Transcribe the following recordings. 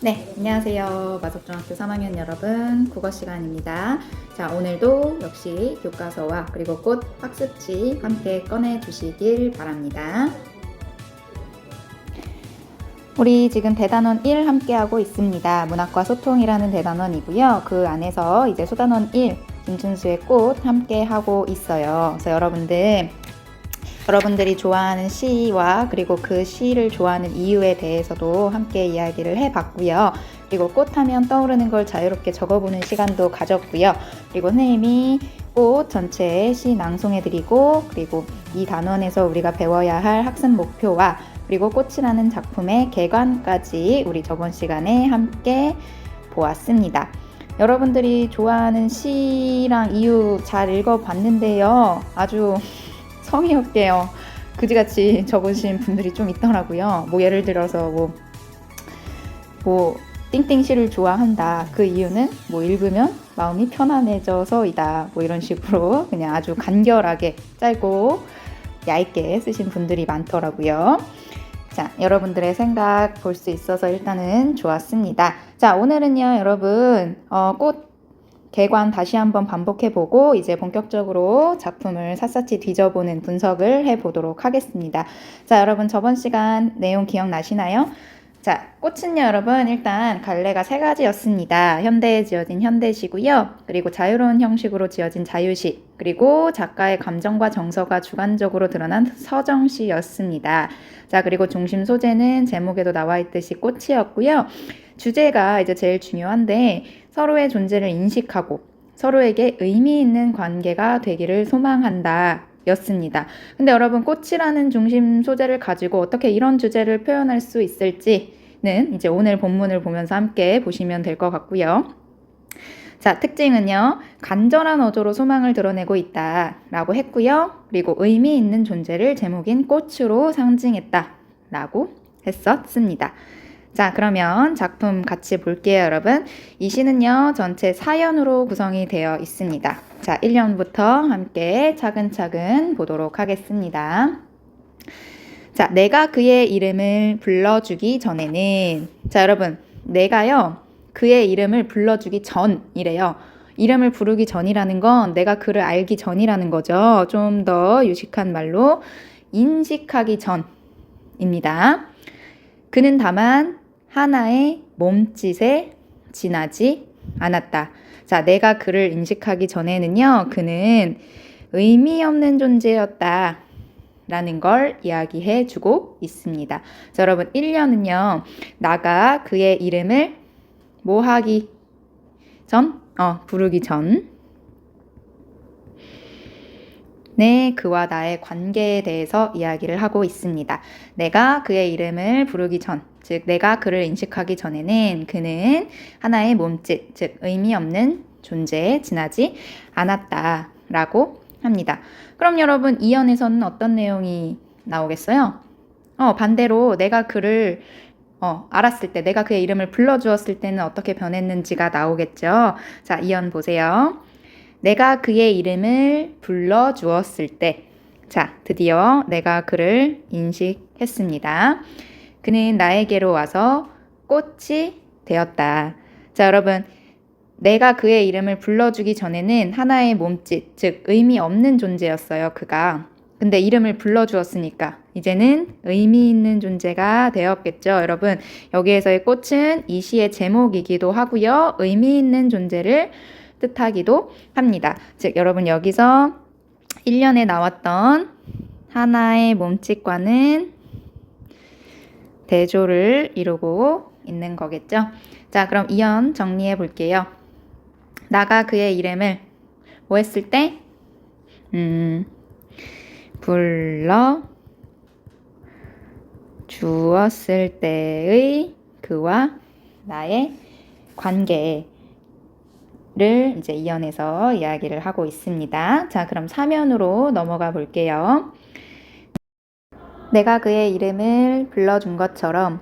네, 안녕하세요. 마석중학교 3학년 여러분, 국어 시간입니다. 자, 오늘도 역시 교과서와 그리고 꽃 학습지 함께 꺼내주시길 바랍니다. 우리 지금 대단원 1 함께하고 있습니다. 문학과 소통이라는 대단원이고요. 그 안에서 이제 소단원 1, 김춘수의 꽃 함께하고 있어요. 그래서 여러분들이 좋아하는 시와 그리고 그 시를 좋아하는 이유에 대해서도 함께 이야기를 해봤고요. 그리고 꽃하면 떠오르는 걸 자유롭게 적어보는 시간도 가졌고요. 그리고 선생님이 꽃 전체의 시 낭송해드리고, 그리고 이 단원에서 우리가 배워야 할 학습 목표와 그리고 꽃이라는 작품의 개관까지 우리 저번 시간에 함께 보았습니다. 여러분들이 좋아하는 시랑 이유 잘 읽어봤는데요. 아주 성의 없게요. 그지같이 적으신 분들이 좀 있더라고요. 예를 들어서 띵띵시를 좋아한다. 그 이유는 읽으면 마음이 편안해져서이다. 이런 식으로 그냥 아주 간결하게 짧고 얇게 쓰신 분들이 많더라고요. 자, 여러분들의 생각 볼 수 있어서 일단은 좋았습니다. 자, 오늘은요, 여러분, 꽃 개관 다시 한번 반복해보고 이제 본격적으로 작품을 샅샅이 뒤져보는 분석을 해보도록 하겠습니다. 자, 여러분 저번 시간 내용 기억나시나요? 자, 꽃은요 여러분 일단 갈래가 3가지였습니다. 현대에 지어진 현대시고요. 그리고 자유로운 형식으로 지어진 자유시, 그리고 작가의 감정과 정서가 주관적으로 드러난 서정시였습니다. 자, 그리고 중심 소재는 제목에도 나와 있듯이 꽃이었고요. 주제가 이제 제일 중요한데 서로의 존재를 인식하고 서로에게 의미 있는 관계가 되기를 소망한다 였습니다. 근데 여러분 꽃이라는 중심 소재를 가지고 어떻게 이런 주제를 표현할 수 있을지는 이제 오늘 본문을 보면서 함께 보시면 될 것 같고요. 자, 특징은요. 간절한 어조로 소망을 드러내고 있다 라고 했고요. 그리고 의미 있는 존재를 제목인 꽃으로 상징했다 라고 했었습니다. 자, 그러면 작품 같이 볼게요, 여러분. 이 시는요, 전체 4연으로 구성이 되어 있습니다. 자, 1연부터 함께 차근차근 보도록 하겠습니다. 자, 내가 그의 이름을 불러주기 전에는, 자, 여러분, 내가요, 그의 이름을 불러주기 전이래요. 이름을 부르기 전이라는 건 내가 그를 알기 전이라는 거죠. 좀 더 유식한 말로 인식하기 전입니다. 그는 다만 하나의 몸짓에 지나지 않았다. 자, 내가 그를 인식하기 전에는요, 그는 의미 없는 존재였다 라는 걸 이야기해 주고 있습니다. 자, 여러분 1년은요, 나가 그의 이름을 하기 전? 부르기 전. 네, 그와 나의 관계에 대해서 이야기를 하고 있습니다. 내가 그의 이름을 부르기 전, 즉 내가 그를 인식하기 전에는 그는 하나의 몸짓, 즉 의미 없는 존재에 지나지 않았다라고 합니다. 그럼 여러분 이연에서는 어떤 내용이 나오겠어요? 반대로 내가 그를 알았을 때, 내가 그의 이름을 불러주었을 때는 어떻게 변했는지가 나오겠죠. 자, 이연 보세요. 내가 그의 이름을 불러주었을 때, 자, 드디어 내가 그를 인식했습니다. 그는 나에게로 와서 꽃이 되었다. 자, 여러분, 내가 그의 이름을 불러주기 전에는 하나의 몸짓, 즉 의미 없는 존재였어요, 그가. 근데 이름을 불러주었으니까 이제는 의미 있는 존재가 되었겠죠. 여러분, 여기에서의 꽃은 이 시의 제목이기도 하고요. 의미 있는 존재를 뜻하기도 합니다. 즉, 여러분 여기서 1년에 나왔던 하나의 몸짓과는 대조를 이루고 있는 거겠죠. 자, 그럼 이연 정리해 볼게요. 나가 그의 이름을 했을 때? 불러 주었을 때의 그와 나의 관계를 이제 이연에서 이야기를 하고 있습니다. 자, 그럼 3연으로 넘어가 볼게요. 내가 그의 이름을 불러준 것처럼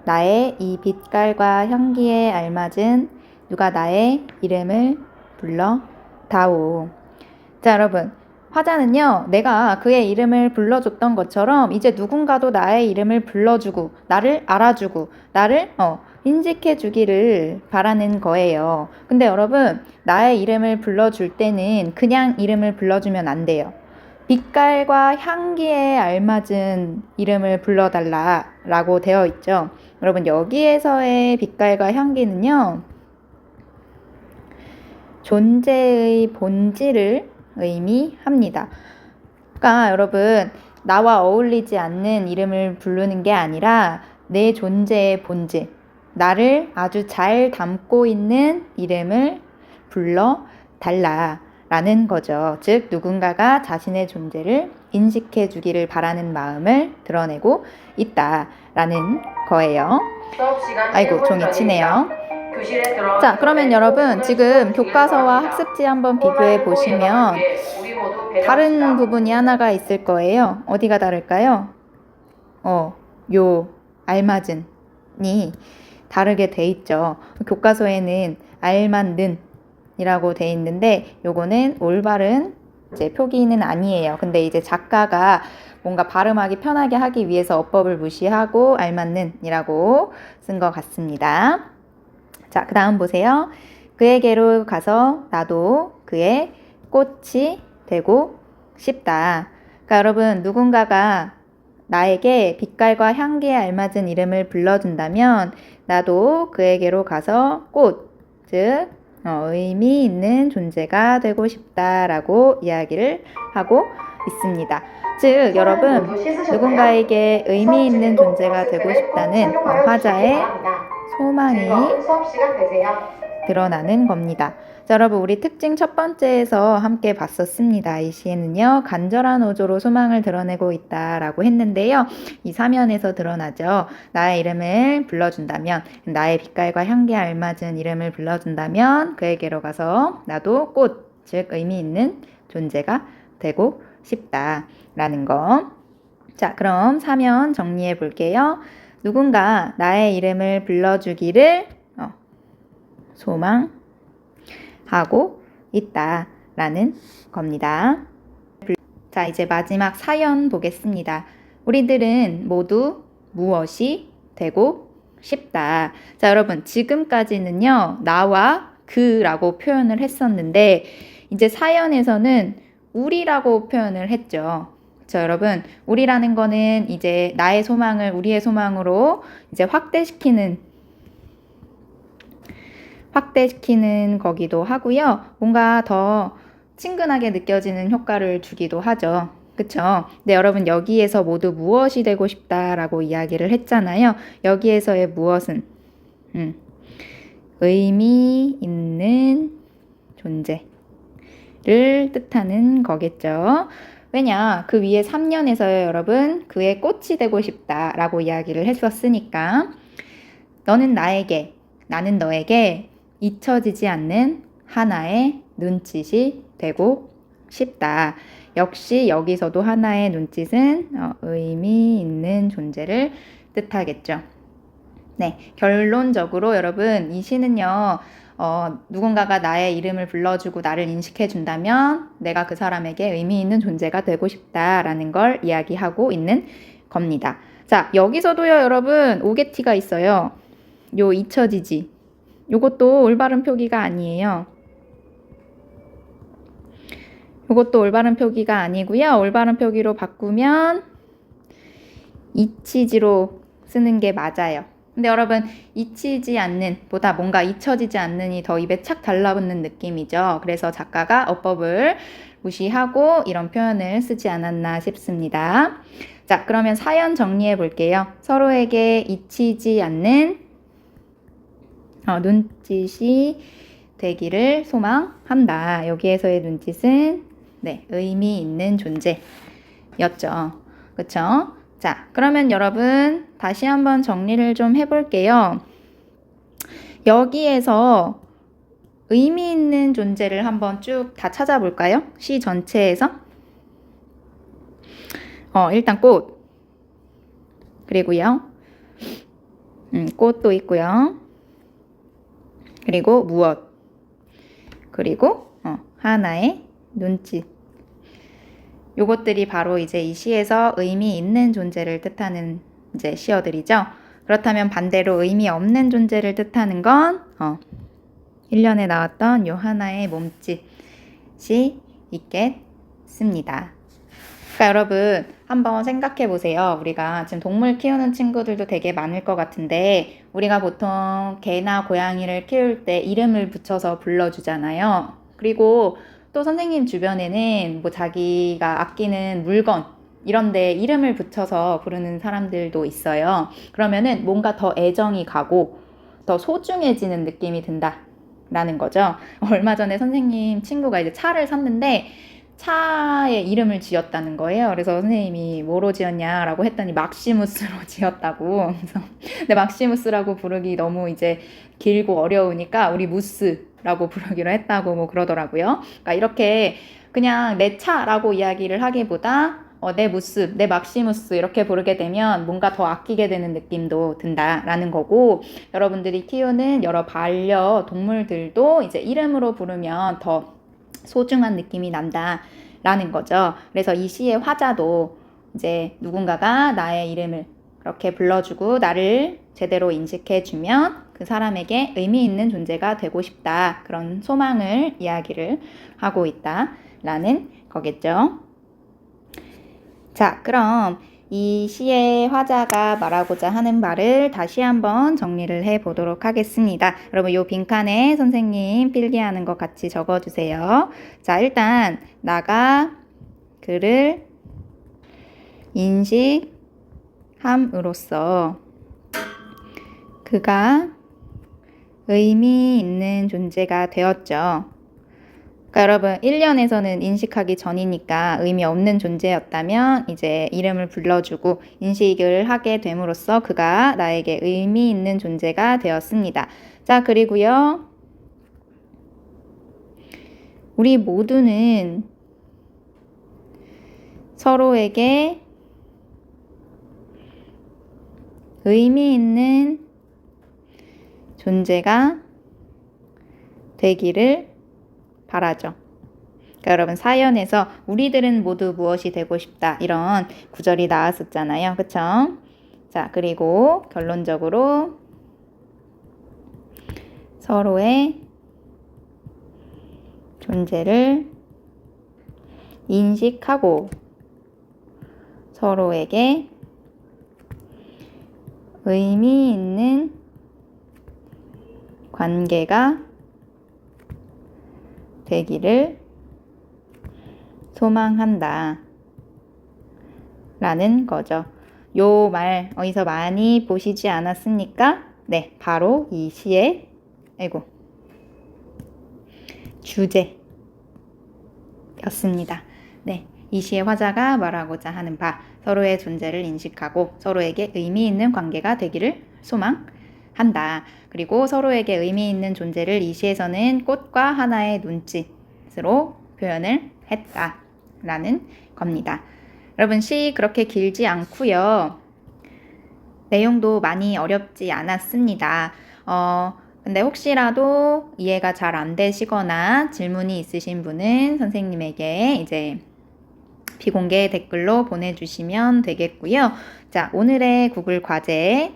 나의 이 빛깔과 향기에 알맞은 누가 나의 이름을 불러다오. 자, 여러분, 화자는요, 내가 그의 이름을 불러줬던 것처럼 이제 누군가도 나의 이름을 불러주고 나를 알아주고 나를 인식해 주기를 바라는 거예요. 근데 여러분, 나의 이름을 불러줄 때는 그냥 이름을 불러주면 안 돼요. 빛깔과 향기에 알맞은 이름을 불러달라라고 되어 있죠. 여러분, 여기에서의 빛깔과 향기는요, 존재의 본질을 의미합니다. 그러니까 여러분, 나와 어울리지 않는 이름을 부르는 게 아니라 내 존재의 본질, 나를 아주 잘 담고 있는 이름을 불러달라라는 거죠. 즉, 누군가가 자신의 존재를 인식해 주기를 바라는 마음을 드러내고 있다라는 거예요. 아이고, 종이 치네요. 자, 그러면 여러분, 지금 교과서와 학습지 한번 비교해 보시면 다른 부분이 하나가 있을 거예요. 어디가 다를까요? 요 알맞은이 다르게 돼 있죠. 교과서에는 알맞는 이라고 돼 있는데 요거는 올바른 이제 표기는 아니에요. 근데 이제 작가가 뭔가 발음하기 편하게 하기 위해서 어법을 무시하고 알맞는 이라고 쓴 것 같습니다. 자, 그 다음 보세요. 그에게로 가서 나도 그의 꽃이 되고 싶다. 그러니까 여러분, 누군가가 나에게 빛깔과 향기에 알맞은 이름을 불러준다면 나도 그에게로 가서 꽃, 즉 의미 있는 존재가 되고 싶다라고 이야기를 하고 있습니다. 즉, 여러분, 누군가에게 의미 있는 존재가 되고 싶다는 화자의 소망이 드러나는 겁니다. 자, 여러분, 우리 특징 첫 번째에서 함께 봤었습니다. 이 시에는요, 간절한 어조로 소망을 드러내고 있다라고 했는데요. 이 사면에서 드러나죠. 나의 이름을 불러준다면, 나의 빛깔과 향기에 알맞은 이름을 불러준다면 그에게로 가서 나도 꽃, 즉 의미 있는 존재가 되고 싶다라는 거. 자, 그럼 사면 정리해 볼게요. 누군가 나의 이름을 불러주기를 소망하고 있다라는 겁니다. 자, 이제 마지막 사연 보겠습니다. 우리들은 모두 무엇이 되고 싶다. 자, 여러분, 지금까지는요, 나와 그라고 표현을 했었는데 이제 사연에서는 우리라고 표현을 했죠. 자, 여러분, 우리라는 거는 이제 나의 소망을 우리의 소망으로 이제 확대시키는 거기도 하고요. 뭔가 더 친근하게 느껴지는 효과를 주기도 하죠. 그쵸? 근데 여러분, 여기에서 모두 무엇이 되고 싶다라고 이야기를 했잖아요. 여기에서의 무엇은 의미 있는 존재를 뜻하는 거겠죠. 왜냐, 그 위에 3년에서요, 여러분, 그의 꽃이 되고 싶다라고 이야기를 했었으니까 너는 나에게, 나는 너에게 잊혀지지 않는 하나의 눈짓이 되고 싶다. 역시 여기서도 하나의 눈짓은 의미 있는 존재를 뜻하겠죠. 네, 결론적으로 여러분, 이 시는요, 누군가가 나의 이름을 불러주고 나를 인식해준다면 내가 그 사람에게 의미 있는 존재가 되고 싶다라는 걸 이야기하고 있는 겁니다. 자, 여기서도요, 여러분, 오게티가 있어요. 요 잊혀지지. 요것도 올바른 표기가 아니에요. 요것도 올바른 표기가 아니고요. 올바른 표기로 바꾸면 잊히지로 쓰는 게 맞아요. 근데 여러분, 잊히지 않는 보다 뭔가 잊혀지지 않는이 더 입에 착 달라붙는 느낌이죠. 그래서 작가가 어법을 무시하고 이런 표현을 쓰지 않았나 싶습니다. 자, 그러면 사연 정리해 볼게요. 서로에게 잊히지 않는 눈짓이 되기를 소망한다. 여기에서의 눈짓은 의미 있는 존재였죠. 그쵸? 자, 그러면 여러분 다시 한번 정리를 좀 해볼게요. 여기에서 의미 있는 존재를 한번 쭉 다 찾아볼까요? 시 전체에서 일단 꽃, 그리고요 꽃도 있고요. 그리고 무엇, 그리고 하나의 눈짓. 요것들이 바로 이제 이 시에서 의미 있는 존재를 뜻하는 이제 시어들이죠. 그렇다면 반대로 의미 없는 존재를 뜻하는 건 1년에 나왔던 요 하나의 몸짓이 있겠습니다. 그러니까 여러분 한번 생각해 보세요. 우리가 지금 동물 키우는 친구들도 되게 많을 것 같은데 우리가 보통 개나 고양이를 키울 때 이름을 붙여서 불러주잖아요. 그리고 또 선생님 주변에는 뭐 자기가 아끼는 물건 이런데 이름을 붙여서 부르는 사람들도 있어요. 그러면은 뭔가 더 애정이 가고 더 소중해지는 느낌이 든다라는 거죠. 얼마 전에 선생님 친구가 이제 차를 샀는데 차에 이름을 지었다는 거예요. 그래서 선생님이 뭐로 지었냐라고 했더니 막시무스로 지었다고. 그래서 근데 막시무스라고 부르기 너무 이제 길고 어려우니까 우리 무스라고 부르기로 했다고 뭐 그러더라고요. 그러니까 이렇게 그냥 내 차라고 이야기를 하기보다 내 무스, 내 막시무스 이렇게 부르게 되면 뭔가 더 아끼게 되는 느낌도 든다라는 거고, 여러분들이 키우는 여러 반려동물들도 이제 이름으로 부르면 더 소중한 느낌이 난다라는 거죠. 그래서 이 시의 화자도 이제 누군가가 나의 이름을 그렇게 불러주고 나를 제대로 인식해주면 그 사람에게 의미 있는 존재가 되고 싶다. 그런 소망을 이야기를 하고 있다라는 거겠죠. 자, 그럼 이 시의 화자가 말하고자 하는 바를 다시 한번 정리를 해 보도록 하겠습니다. 여러분 요 빈칸에 선생님 필기하는 거 같이 적어주세요. 자, 일단 나가 그를 인식함으로써 그가 의미 있는 존재가 되었죠. 그러니까 여러분 1년에서는 인식하기 전이니까 의미 없는 존재였다면 이제 이름을 불러주고 인식을 하게 됨으로써 그가 나에게 의미 있는 존재가 되었습니다. 자, 그리고요. 우리 모두는 서로에게 의미 있는 존재가 되기를 바라죠. 그러니까 여러분 사연에서 우리들은 모두 무엇이 되고 싶다 이런 구절이 나왔었잖아요. 그쵸? 자, 그리고 결론적으로 서로의 존재를 인식하고 서로에게 의미 있는 관계가 되기를 소망한다 라는 거죠. 요 말 어디서 많이 보시지 않았습니까? 네, 바로 이 시의 주제였습니다. 네, 이 시의 화자가 말하고자 하는 바, 서로의 존재를 인식하고 서로에게 의미 있는 관계가 되기를 소망한다. 그리고 서로에게 의미 있는 존재를 이 시에서는 꽃과 하나의 눈짓으로 표현을 했다라는 겁니다. 여러분 시 그렇게 길지 않고요. 내용도 많이 어렵지 않았습니다. 근데 혹시라도 이해가 잘 안 되시거나 질문이 있으신 분은 선생님에게 이제 비공개 댓글로 보내주시면 되겠고요. 자, 오늘의 구글 과제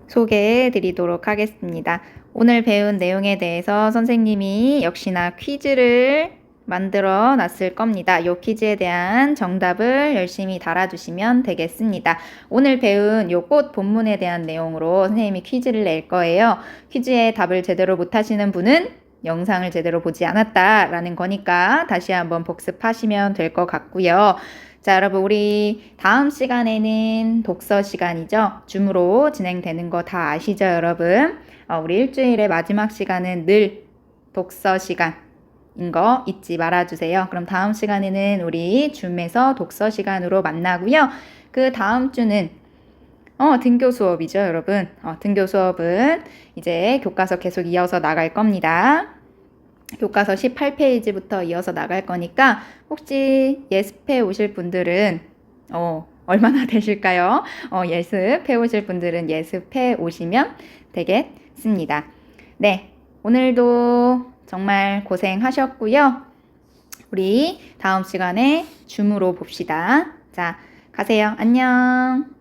소개해 드리도록 하겠습니다. 오늘 배운 내용에 대해서 선생님이 역시나 퀴즈를 만들어 놨을 겁니다. 이 퀴즈에 대한 정답을 열심히 달아주시면 되겠습니다. 오늘 배운 이 꽃 본문에 대한 내용으로 선생님이 퀴즈를 낼 거예요. 퀴즈의 답을 제대로 못하시는 분은 영상을 제대로 보지 않았다라는 거니까 다시 한번 복습하시면 될 것 같고요. 자, 여러분 우리 다음 시간에는 독서 시간이죠. 줌으로 진행되는 거 다 아시죠, 여러분? 우리 일주일의 마지막 시간은 늘 독서 시간인 거 잊지 말아주세요. 그럼 다음 시간에는 우리 줌에서 독서 시간으로 만나고요. 그 다음 주는 등교 수업이죠, 여러분. 등교 수업은 이제 교과서 계속 이어서 나갈 겁니다. 교과서 18페이지부터 이어서 나갈 거니까 혹시 예습해 오실 분들은 얼마나 되실까요? 예습해 오실 분들은 예습해 오시면 되겠습니다. 네, 오늘도 정말 고생하셨고요. 우리 다음 시간에 줌으로 봅시다. 자, 가세요. 안녕.